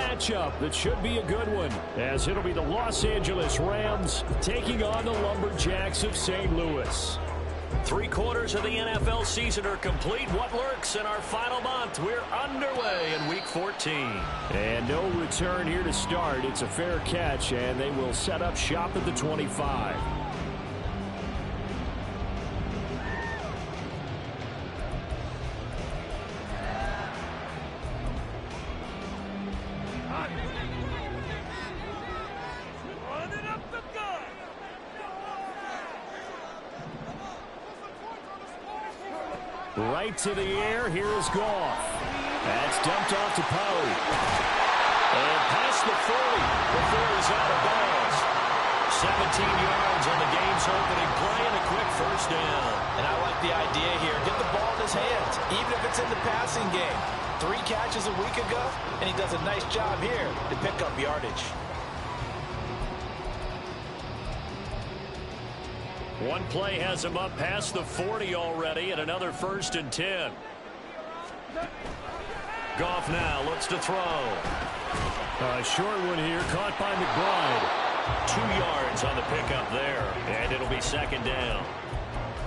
matchup that should be a good one, as it'll be the Los Angeles Rams taking on the Lumberjacks of St. Louis. 3/4 of the NFL season are complete. What lurks in our final month? We're underway in Week 14. And no return here to start. It's a fair catch, and they will set up shop at the 25. Right to the air. Here is Goff. That's dumped off to Poe. And past the 40 before he's out of bounds. 17 yards on the game's opening play and a quick first down. And I like the idea here. Get the ball in his hands, even if it's in the passing game. 3 catches a week ago, and he does a nice job here to pick up yardage. One play has him up past the 40 already, and another 1st and 10. Goff now looks to throw. A short one here, caught by McBride. 2 yards on the pickup there, and it'll be 2nd down.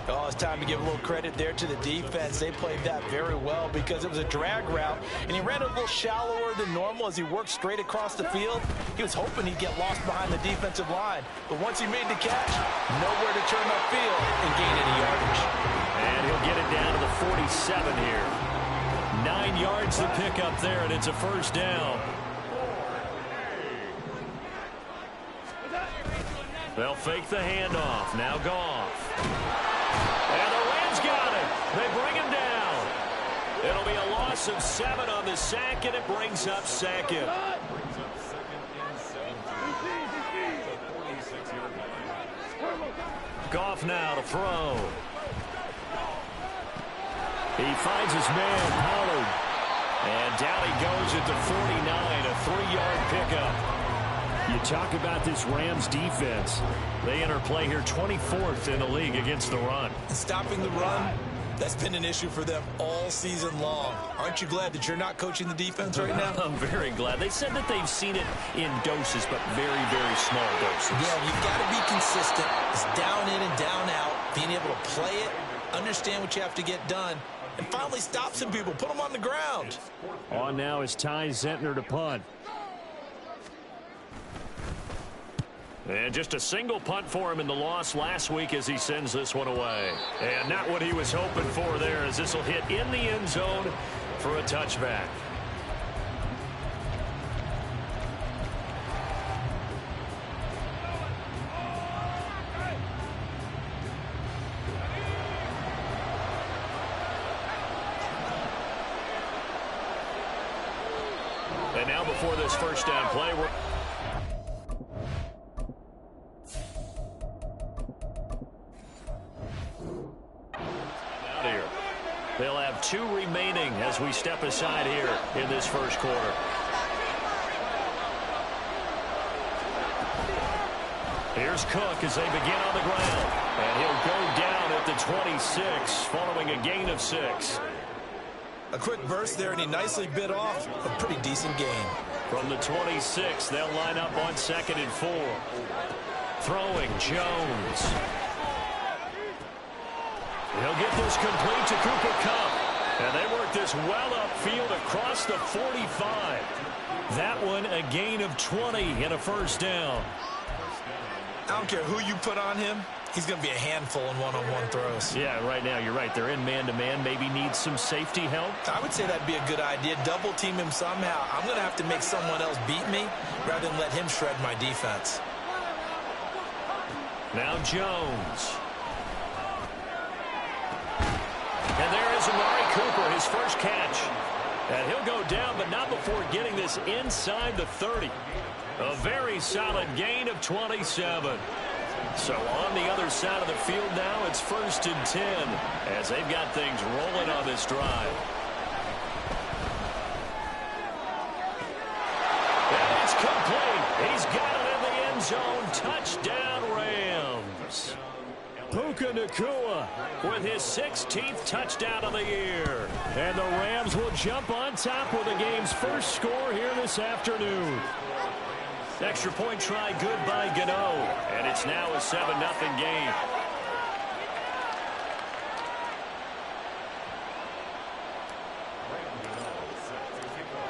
Oh, it's time to give a little credit there to the defense. They played that very well because it was a drag route, and he ran a little shallower than normal as he worked straight across the field. He was hoping he'd get lost behind the defensive line, but once he made the catch, nowhere to turn upfield and gain any yardage. And he'll get it down to the 47 here. 9 yards to pick up there, and it's a 1st down. They'll fake the handoff. Now Goff. And the Rams got it. They bring him down. It'll be a loss of 7 on the sack, and it brings up 2nd. Goff now to throw. He finds his man, Pollard. And down he goes at the 49, a 3-yard pickup. You talk about this Rams defense. They enter play here 24th in the league against the run. Stopping the run, that's been an issue for them all season long. Aren't you glad that you're not coaching the defense right now? I'm very glad. They said that they've seen it in doses, but very, very small doses. Yeah, you've got to be consistent. It's down in and down out. Being able to play it, understand what you have to get done, and finally stop some people. Put them on the ground. On now is Ty Zentner to punt. And just a single punt for him in the loss last week as he sends this one away. And not what he was hoping for there, as this will hit in the end zone for a touchback. And now before this 1st down play, we're they'll have 2 remaining as we step aside here in this 1st quarter. Here's Cook as they begin on the ground. And he'll go down at the 26 following a gain of 6. A quick burst there, and he nicely bit off a pretty decent gain. From the 26, they'll line up on 2nd and 4. Throwing Jones. He'll get this complete to Cooper Kupp. And they work this well upfield across the 45. That one a gain of 20 and a 1st down. I don't care who you put on him. He's going to be a handful in one-on-one throws. Yeah, right now you're right. They're in man-to-man. Maybe needs some safety help. I would say that'd be a good idea. Double team him somehow. I'm going to have to make someone else beat me rather than let him shred my defense. Now Jones. And there is Amari Cooper, his first catch. And he'll go down, but not before getting this inside the 30. A very solid gain of 27. So on the other side of the field now, it's 1st and 10 as they've got things rolling on this drive. And it's complete. He's got it in the end zone. Touchdown, Rams. Puka Puka Nacua with his 16th touchdown of the year. And the Rams will jump on top with the game's first score here this afternoon. Extra point try good by Gano. And it's now a 7-0 game.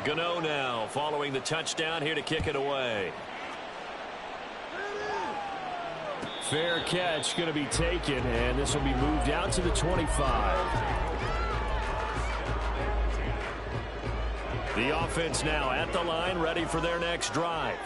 Gano now following the touchdown here to kick it away. Fair catch going to be taken, and this will be moved out to the 25. The offense now at the line, ready for their next drive.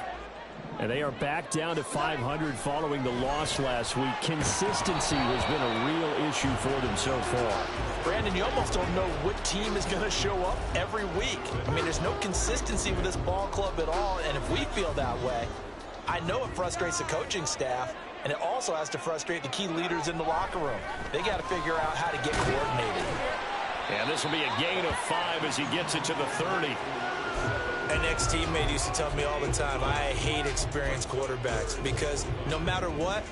And they are back down to 500 following the loss last week. Consistency has been a real issue for them so far. Brandon, you almost don't know what team is going to show up every week. I mean, there's no consistency with this ball club at all, and if we feel that way, I know it frustrates the coaching staff, and it also has to frustrate the key leaders in the locker room. They got to figure out how to get coordinated. And this will be a gain of 5 as he gets it to the 30. An ex-teammate used to tell me all the time, I hate experienced quarterbacks because no matter what,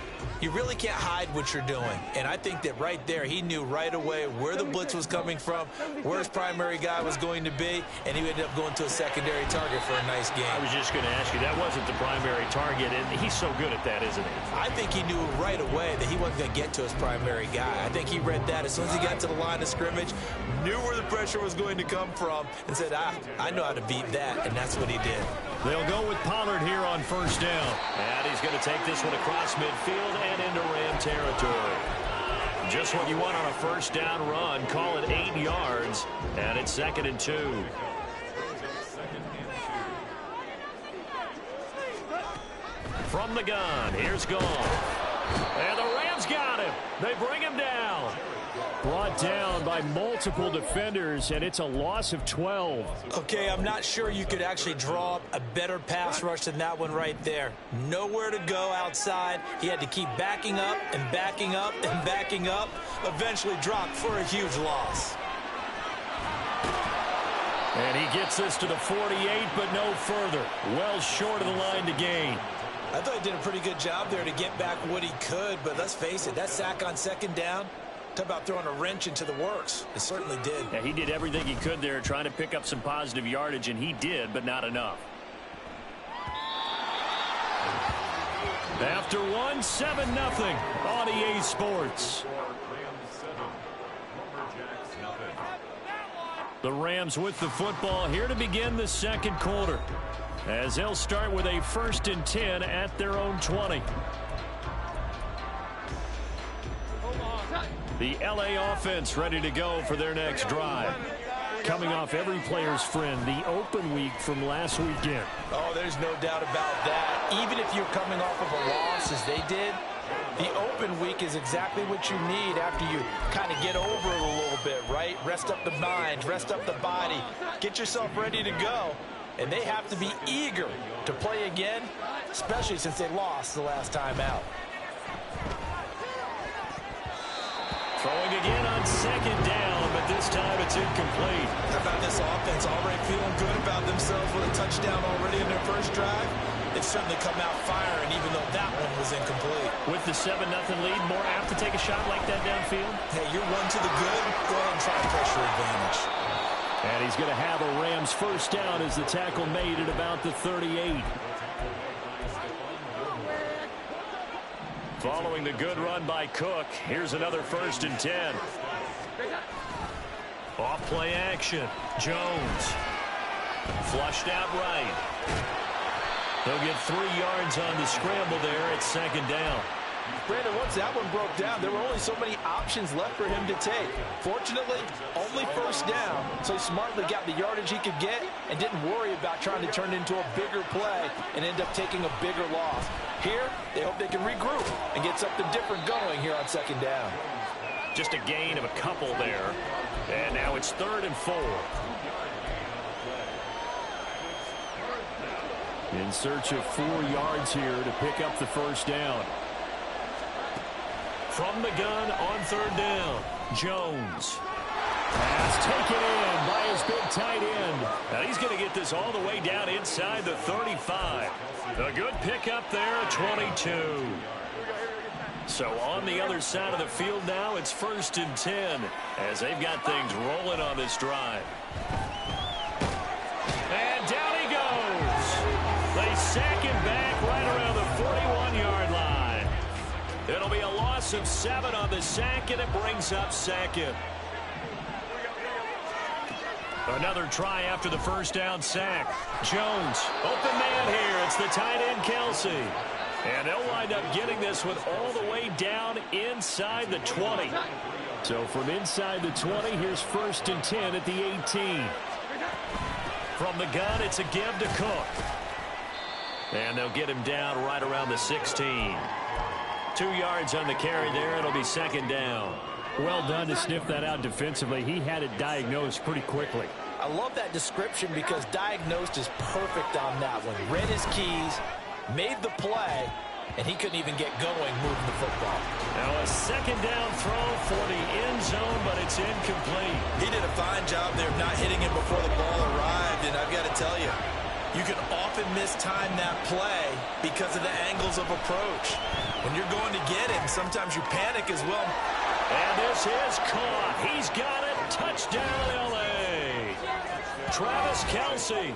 you really can't hide what you're doing. And I think that right there, he knew right away where the blitz was coming from, where his primary guy was going to be, and he ended up going to a secondary target for a nice game. I was just going to ask you, that wasn't the primary target, and he's so good at that, isn't he? I think he knew right away that he wasn't going to get to his primary guy. I think he read that as soon as he got to the line of scrimmage, knew where the pressure was going to come from, and said, I know how to beat that, and that's what he did. They'll go with Pollard here on first down. And he's going to take this one across midfield and into Ram territory. Just what you want on a first down run. Call it 8 yards. And it's 2nd and 2. From the gun, here's Goff. And the Rams got him. They bring him down. Brought down by multiple defenders, and it's a loss of 12. Okay, I'm not sure you could actually draw up a better pass rush than that one right there. Nowhere to go outside. He had to keep backing up and backing up and backing up. Eventually dropped for a huge loss. And he gets this to the 48, but no further. Well short of the line to gain. I thought he did a pretty good job there to get back what he could, but let's face it, that sack on 2nd down, talk about throwing a wrench into the works. It certainly did. Yeah, he did everything he could there trying to pick up some positive yardage, and he did, but not enough. After one, 7-0 on EA Sports. The Rams with the football here to begin the second quarter, as they'll start with a 1st and 10 at their own 20. The LA offense ready to go for their next drive. Coming off every player's friend, the open week from last weekend. Oh, there's no doubt about that. Even if you're coming off of a loss as they did, the open week is exactly what you need after you kind of get over it a little bit, right? Rest up the mind, rest up the body, get yourself ready to go. And they have to be eager to play again, especially since they lost the last time out. Throwing again on 2nd down, but this time it's incomplete. How about this offense already feeling good about themselves with a touchdown already in their first drive? They've certainly come out firing, even though that one was incomplete. With the 7-0 lead, more apt to take a shot like that downfield? Hey, you're one to the good. Go ahead and try a pressure advantage. And he's going to have a Rams first down as the tackle made at about the 38. Following the good run by Cook, here's another 1st and 10. Off play action. Jones. Flushed out right. He'll get 3 yards on the scramble there at 2nd down. Brandon, once that one broke down, there were only so many options left for him to take. Fortunately, only 1st down, so he smartly got the yardage he could get and didn't worry about trying to turn it into a bigger play and end up taking a bigger loss. Here, they hope they can regroup and get something different going here on 2nd down. Just a gain of a couple there, and now it's 3rd and 4. In search of 4 yards here to pick up the first down. From the gun on 3rd down, Jones. Pass taken in by his big tight end. Now he's going to get this all the way down inside the 35. A good pickup there at 22. So on the other side of the field now, it's 1st and 10 as they've got things rolling on this drive. And down he goes. They sack him back right around the 41-yard line. It'll be a loss of 7 on the sack, and it brings up 2nd. Another try after the first down sack. Jones, open man here. It's the tight end, Kelsey. And they'll wind up getting this one all the way down inside the 20. So from inside the 20, here's 1st and 10 at the 18. From the gun, it's a give to Cook. And they'll get him down right around the 16. 2 yards on the carry there. It'll be 2nd down. Well done to sniff that out defensively. He had it diagnosed pretty quickly. I love that description because diagnosed is perfect on that one. Read his keys, made the play, and he couldn't even get going moving the football. Now a 2nd down throw for the end zone, but it's incomplete. He did a fine job there of not hitting him before the ball arrived, and I've got to tell you, you can often mistime that play because of the angles of approach. When you're going to get him, sometimes you panic as well. And this is caught. He's got it. Touchdown, L.A. Travis Kelce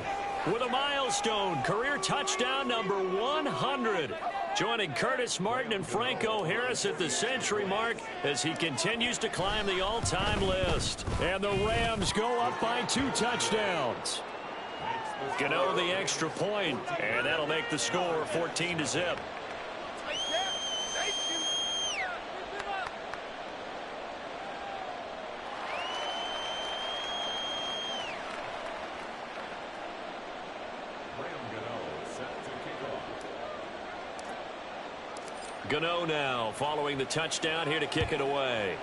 with a milestone career touchdown number 100. Joining Curtis Martin and Franco Harris at the century mark as he continues to climb the all-time list. And the Rams go up by 2 touchdowns. Gano the extra point, and that'll make the score 14-0. Gano now following the touchdown here to kick it away.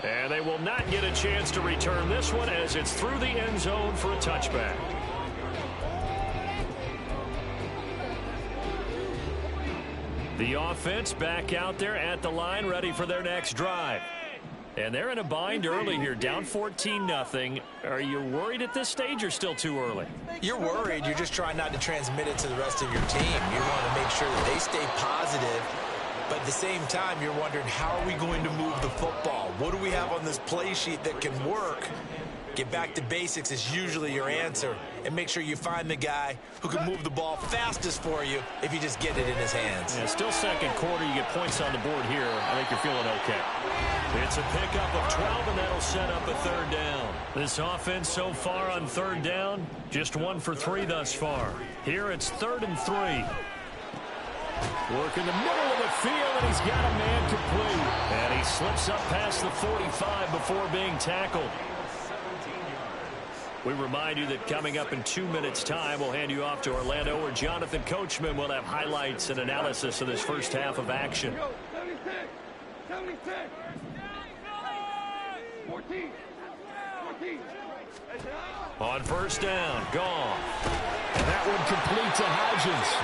And they will not get a chance to return this one as it's through the end zone for a touchback. The offense back out there at the line ready for their next drive. And they're in a bind early here, down 14-0. Are you worried at this stage or still too early? You're worried. You're just trying not to transmit it to the rest of your team. You want to make sure that they stay positive. But at the same time, you're wondering, how are we going to move the football? What do we have on this play sheet that can work? Get back to basics is usually your answer. And make sure you find the guy who can move the ball fastest for you if you just get it in his hands. Yeah, still second quarter. You get points on the board here. I think you're feeling okay. It's a pickup of 12, and that'll set up a 3rd down. This offense so far on 3rd down, just 1 for 3 thus far. Here it's 3rd and 3. Work in the middle of the field, and he's got a man complete. And he slips up past the 45 before being tackled. We remind you that coming up in 2 minutes' time, we'll hand you off to Orlando, where Jonathan Coachman will have highlights and analysis of this first half of action. 76. 14. On 1st down, Goff. And that one complete to Hodgins.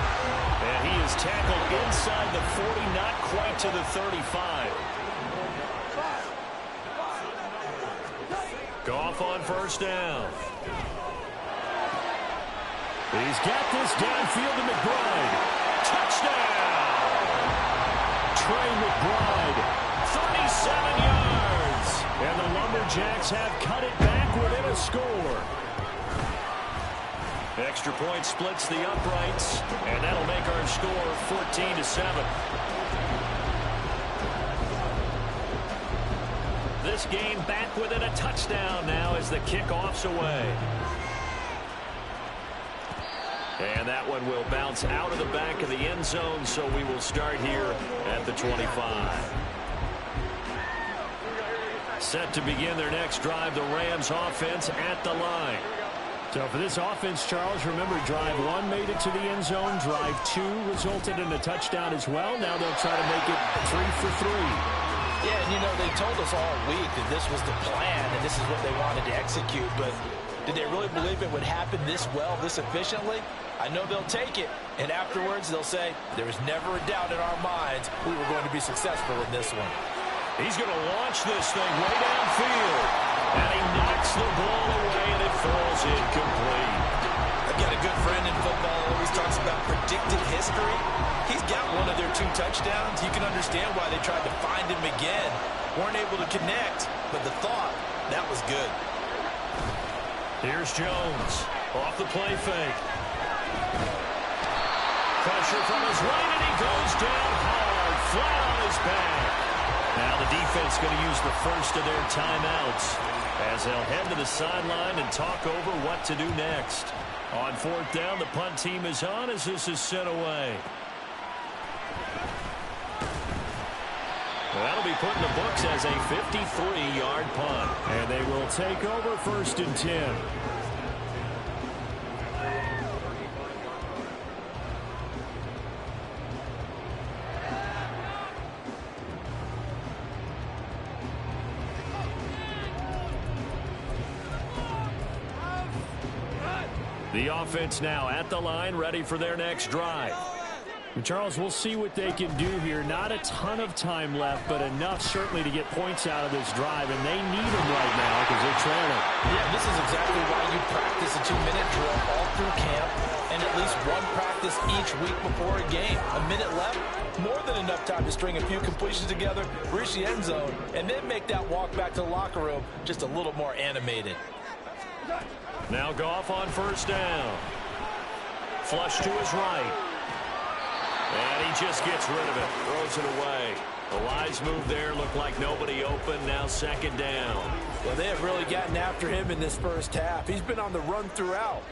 And he is tackled inside the 40, not quite to the 35. Goff on 1st down. He's got this downfield to McBride. Touchdown! Trey McBride, 37 yards. And the Lumberjacks have cut it back within a score. Extra point splits the uprights, and that'll make our score 14-7. This game back within a touchdown now as the kickoff's away. And that one will bounce out of the back of the end zone, so we will start here at the 25. Set to begin their next drive, the Rams offense at the line. So for this offense, Charles, remember drive 1 made it to the end zone. Drive 2 resulted in a touchdown as well. Now they'll try to make it 3 for 3. Yeah, and you know, they told us all week that this was the plan and this is what they wanted to execute, but did they really believe it would happen this well, this efficiently? I know they'll take it, and afterwards they'll say, there was never a doubt in our minds we were going to be successful in this one. He's going to launch this thing way downfield, and he knocks the ball away, and it falls incomplete. I've got a good friend in football who always talks about predicted history. He's got one of their 2 touchdowns. You can understand why they tried to find him again. Weren't able to connect, but the thought, that was good. Here's Jones. Off the play fake. Pressure from his right, and he goes down hard, flat on his back. Now the defense going to use the first of their timeouts as they'll head to the sideline and talk over what to do next. On 4th down, the punt team is on as this is sent away. That'll be put in the books as a 53-yard punt. And they will take over 1st and 10. The offense now at the line, ready for their next drive. Charles, we'll see what they can do here. Not a ton of time left, but enough certainly to get points out of this drive, and they need them right now because they're trailing. Yeah, this is exactly why you practice a 2-minute drill all through camp and at least one practice each week before a game. A minute left, more than enough time to string a few completions together, reach the end zone, and then make that walk back to the locker room just a little more animated. Now Goff on 1st down. Flush to his right. And he just gets rid of it. Throws it away. The wise move there. Looked like nobody open. Now 2nd down. Well, they have really gotten after him in this first half. He's been on the run throughout.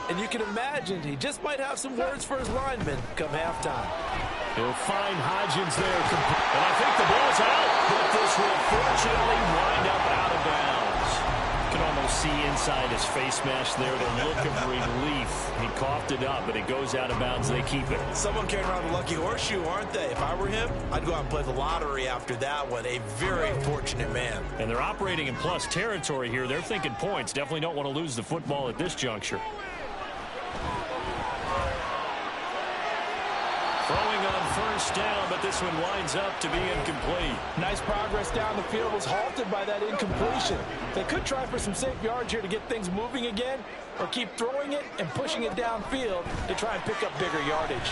And you can imagine he just might have some words for his linemen come halftime. He'll find Hodgins there. And I think the ball's out. But this will fortunately wind up out of bounds. You can almost see inside his face mask there the look of relief. He coughed it up, but it goes out of bounds. They keep it. Someone carrying around the lucky horseshoe, aren't they? If I were him, I'd go out and play the lottery after that one. A very fortunate man. And they're operating in plus territory here. They're thinking points. Definitely don't want to lose the football at this juncture. Throwing on 1st down, but this one winds up to be incomplete. Nice progress down the field was halted by that incompletion. They could try for some safe yards here to get things moving again, or keep throwing it and pushing it downfield to try and pick up bigger yardage.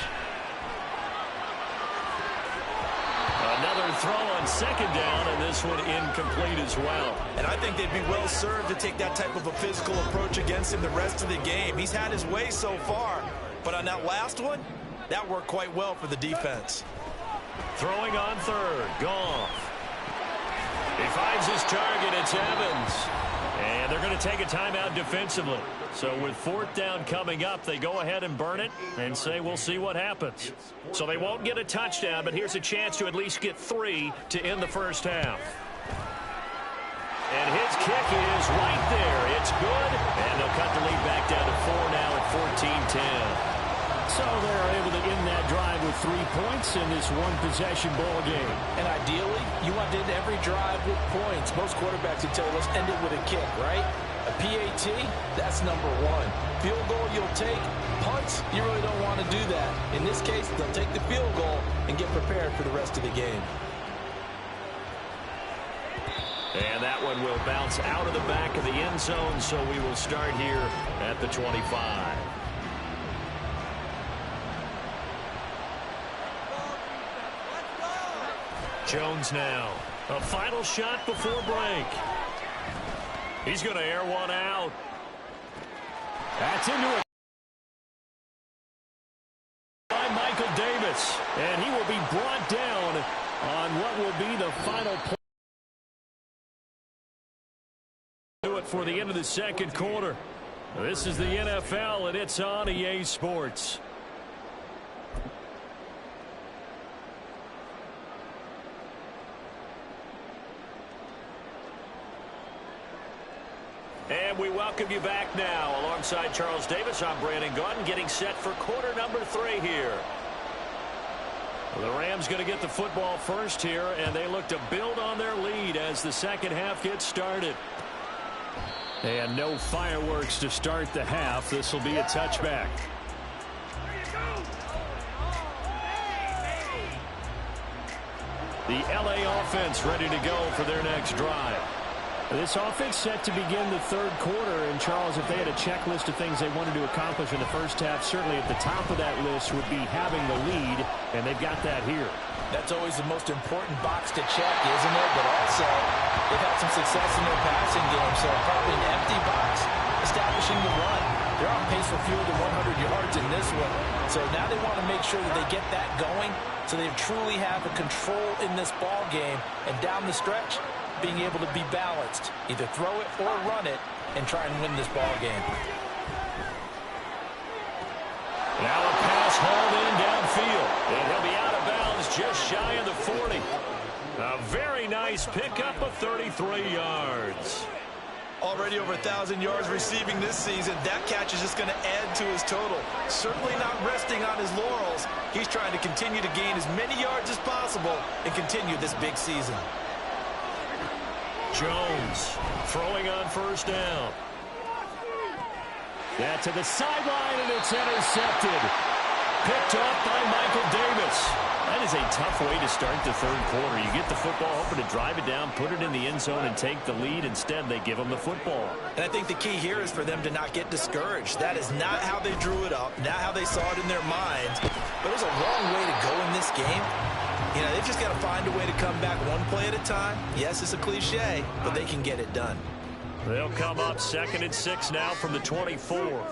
Another throw on 2nd down, and this one incomplete as well. And I think they'd be well served to take that type of a physical approach against him the rest of the game. He's had his way so far, but on that last one, that worked quite well for the defense. Throwing on 3rd, Goff. He finds his target, it's Evans. And they're going to take a timeout defensively. So with 4th down coming up, they go ahead and burn it and say we'll see what happens. So they won't get a touchdown, but here's a chance to at least get 3 to end the first half. And his kick is right there. It's good. And they'll cut the lead back down to 4 now at 14-10. So they're able to end that drive with 3 points in this one-possession ball game. And ideally, you want to end every drive with points. Most quarterbacks would tell you, let's end it with a kick, right? A PAT, that's number 1. Field goal you'll take. Punts, you really don't want to do that. In this case, they'll take the field goal and get prepared for the rest of the game. And that one will bounce out of the back of the end zone, so we will start here at the 25. Jones now. A final shot before break. He's going to air one out. That's into it by Michael Davis. And he will be brought down on what will be the final play. Do it for the end of the 2nd quarter. This is the NFL, and it's on EA Sports. And we welcome you back now. Alongside Charles Davis, I'm Brandon Gaudin, getting set for quarter number 3 here. Well, the Rams going to get the football first here, and they look to build on their lead as the second half gets started. And no fireworks to start the half. This will be a touchback. The LA offense ready to go for their next drive. This offense set to begin the third quarter. And, Charles, if they had a checklist of things they wanted to accomplish in the first half, certainly at the top of that list would be having the lead, and they've got that here. That's always the most important box to check, isn't it? But also, they've had some success in their passing game, so probably an empty box establishing the run. They're on pace for fewer than 100 yards in this one. So now they want to make sure that they get that going so they truly have a control in this ball game. And down the stretch, being able to be balanced. Either throw it or run it and try and win this ball game. Now a pass hauled in downfield. And he'll be out of bounds just shy of the 40. A very nice pickup of 33 yards. Already over 1,000 yards receiving this season. That catch is just going to add to his total. Certainly not resting on his laurels. He's trying to continue to gain as many yards as possible and continue this big season. Jones throwing on first down. That to the sideline, and it's intercepted. Picked off by Michael Davis. That is a tough way to start the third quarter. You get the football, hoping to drive it down, put it in the end zone, and take the lead. Instead, they give them the football. And I think the key here is for them to not get discouraged. That is not how they drew it up, not how they saw it in their minds. But there's a long way to go in this game. You know, they've just got to find a way to come back one play at a time. Yes, it's a cliche, but they can get it done. They'll come up 2nd and 6 now from the 24.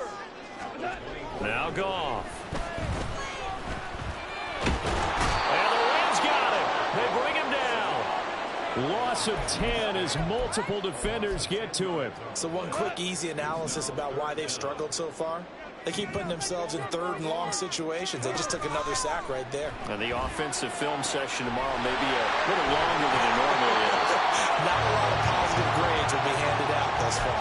Now Goff. And the Rams got it. They bring him down. Loss of 10 as multiple defenders get to him. So one quick, easy analysis about why they've struggled so far. They keep putting themselves in 3rd and long situations. They just took another sack right there. And the offensive film session tomorrow may be a little longer than it normally is. Not a lot of positive grades will be handed out thus far.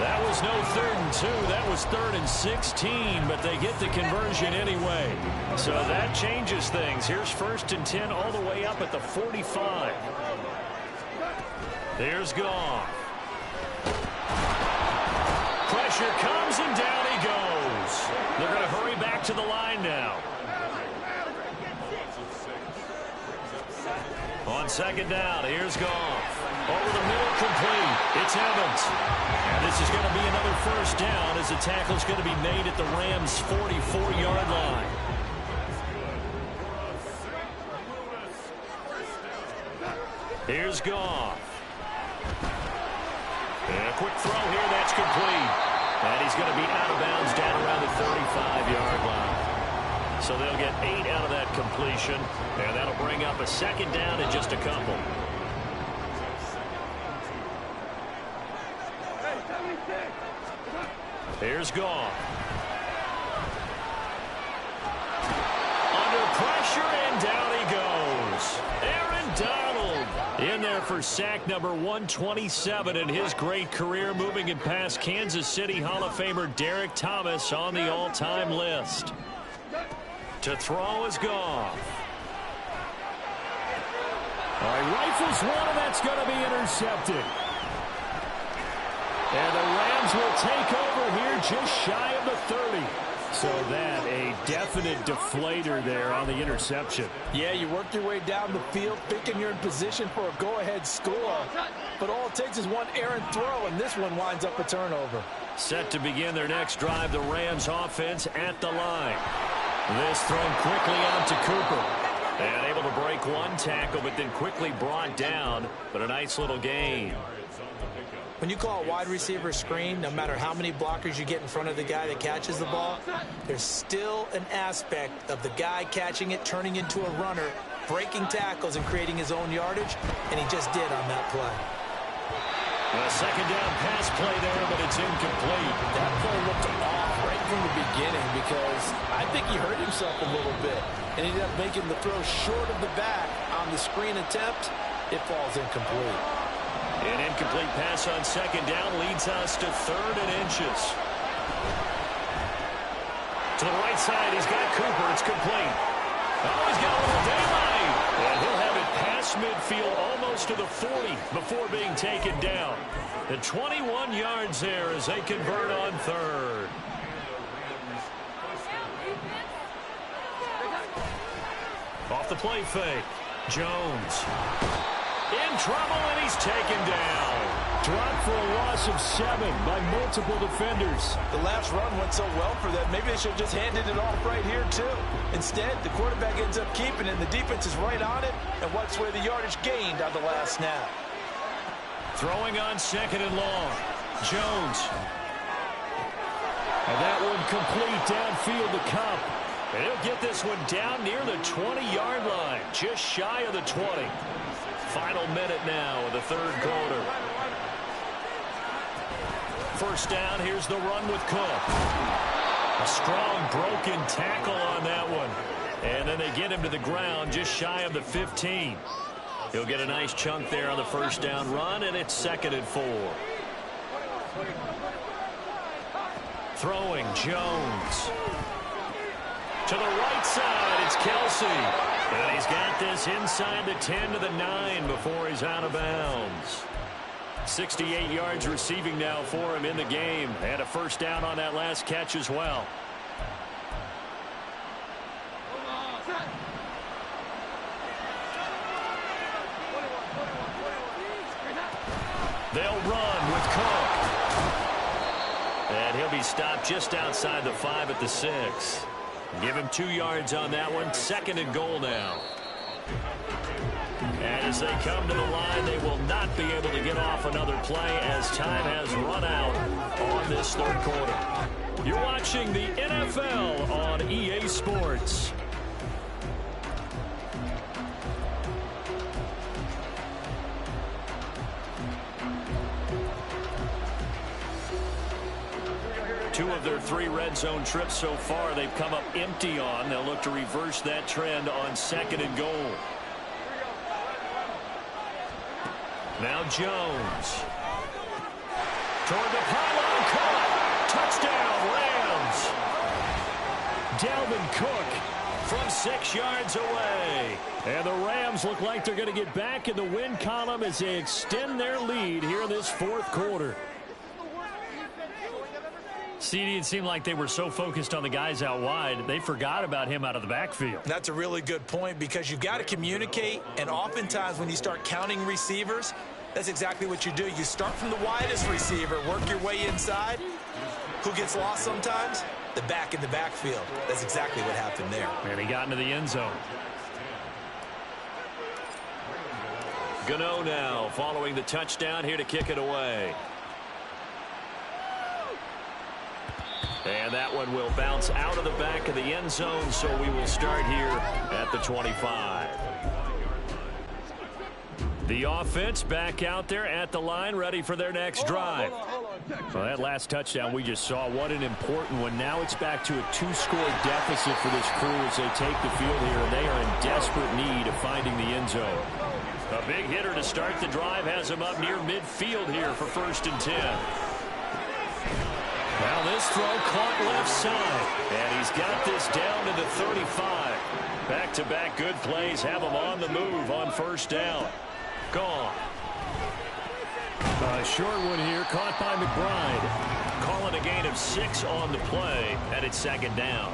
That was no 3rd and 2. That was 3rd and 16, but they get the conversion anyway. So that changes things. Here's 1st and 10 all the way up at the 45. There's Goff. Pressure comes, and down he goes. They're going to hurry back to the line now. On 2nd down, here's Goff. Over the middle, complete. It's Evans. And this is going to be another 1st down as the tackle's going to be made at the Rams' 44-yard line. Here's Goff. And a quick throw here, that's complete. And he's going to be out of bounds down around the 35-yard line. So they'll get 8 out of that completion, and that'll bring up a 2nd down in just a couple. Here's Goff. Under pressure, and down he goes. Aaron Donald in there for sack number 127 in his great career, moving it past Kansas City Hall of Famer Derek Thomas on the all-time list. To throw is Goff. All right, rifles one, and that's going to be intercepted. And the Rams will take over here just shy of the 30. So that a definite deflator there on the interception. Yeah, you work your way down the field, thinking you're in position for a go-ahead score. But all it takes is one errant throw, and this one winds up a turnover. Set to begin their next drive, the Rams offense at the line. This thrown quickly out to Cooper. And able to break one tackle, but then quickly brought down. But a nice little gain. When you call a wide receiver screen, no matter how many blockers you get in front of the guy that catches the ball, there's still an aspect of the guy catching it, turning into a runner, breaking tackles and creating his own yardage, and he just did on that play. A 2nd down pass play there, but it's incomplete. That play looked off right from the beginning because I think he hurt himself a little bit and ended up making the throw short of the back on the screen attempt. It falls incomplete. An incomplete pass on 2nd down leads us to 3rd and inches. To the right side, he's got Cooper. It's complete. Oh, he's got a little daylight. And he'll have it past midfield almost to the 40 before being taken down. The 21 yards there as they convert on 3rd. Off the play fake. Jones. In trouble, and he's taken down. Dropped for a loss of 7 by multiple defenders. The last run went so well for them. Maybe they should have just handed it off right here, too. Instead, the quarterback ends up keeping it, and the defense is right on it and wipes away the yardage gained on the last snap. Throwing on 2nd and long. Jones. And that one complete downfield to Cup. And he'll get this one down near the 20-yard line, just shy of the 20. Final minute now of the 3rd quarter. First down, here's the run with Cook. A strong broken tackle on that one. And then they get him to the ground just shy of the 15. He'll get a nice chunk there on the first down run, and it's 2nd and 4. Throwing, Jones. To the right side, it's Kelsey. And he's got this inside the 10 to the 9 before he's out of bounds. 68 yards receiving now for him in the game. And a first down on that last catch as well. They'll run with Cook. And he'll be stopped just outside the 5 at the 6. Give him 2 yards on that one. 2nd and goal now. And as they come to the line, they will not be able to get off another play as time has run out on this 3rd quarter. You're watching the NFL on EA Sports. Two of their 3 red zone trips so far they've come up empty on. They'll look to reverse that trend on 2nd and goal. Now Jones. Toward the pylon, caught. Touchdown, Rams. Dalvin Cook from 6 yards away. And the Rams look like they're going to get back in the win column as they extend their lead here in this 4th quarter. CD, it seemed like they were so focused on the guys out wide, they forgot about him out of the backfield. That's a really good point because you've got to communicate, and oftentimes when you start counting receivers, that's exactly what you do. You start from the widest receiver, work your way inside. Who gets lost sometimes? The back in the backfield. That's exactly what happened there. And he got into the end zone. Gano now following the touchdown here to kick it away. And that one will bounce out of the back of the end zone, so we will start here at the 25. The offense back out there at the line, ready for their next drive. Well, that last touchdown we just saw, what an important one. Now it's back to a 2-score deficit for this crew as they take the field here, and they are in desperate need of finding the end zone. A big hitter to start the drive has him up near midfield here for 1st and 10. Now this throw caught left side, and he's got this down to the 35. Back-to-back good plays have him on the move on 1st down. Gone. A short one here, caught by McBride. Calling a gain of 6 on the play, and it's 2nd down.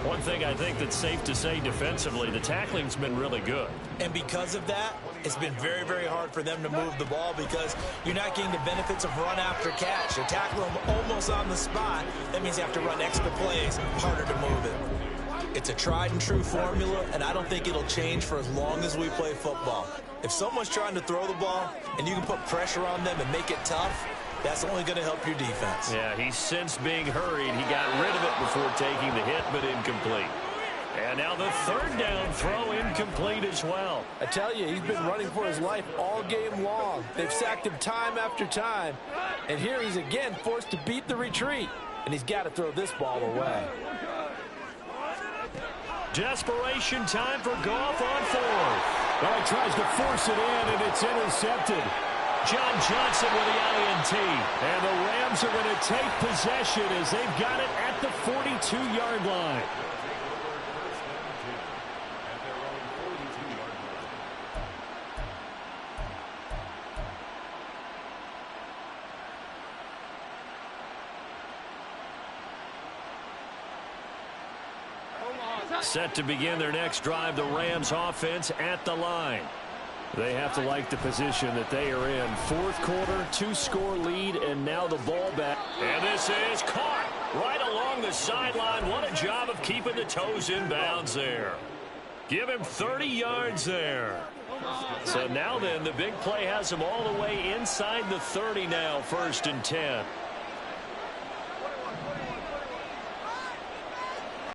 One thing I think that's safe to say defensively, the tackling's been really good. And because of that, it's been very, very hard for them to move the ball because you're not getting the benefits of run after catch. You tackle them almost on the spot. That means you have to run extra plays, harder to move it. It's a tried and true formula, and I don't think it'll change for as long as we play football. If someone's trying to throw the ball and you can put pressure on them and make it tough, that's only going to help your defense. Yeah, he's since being hurried. He got rid of it before taking the hit, but incomplete. And now the 3rd down throw incomplete as well. I tell you, he's been running for his life all game long. They've sacked him time after time. And here he's again forced to beat the retreat. And he's got to throw this ball away. Desperation time for Goff on 4th. Well, he tries to force it in, and it's intercepted. John Johnson with the INT. And the Rams are going to take possession as they've got it at the 42-yard line. Set to begin their next drive, the Rams offense at the line. They have to like the position that they are in. Fourth quarter, 2-score lead, and now the ball back. And this is caught right along the sideline. What a job of keeping the toes in bounds there. Give him 30 yards there. So now then, the big play has him all the way inside the 30 now, 1st and 10.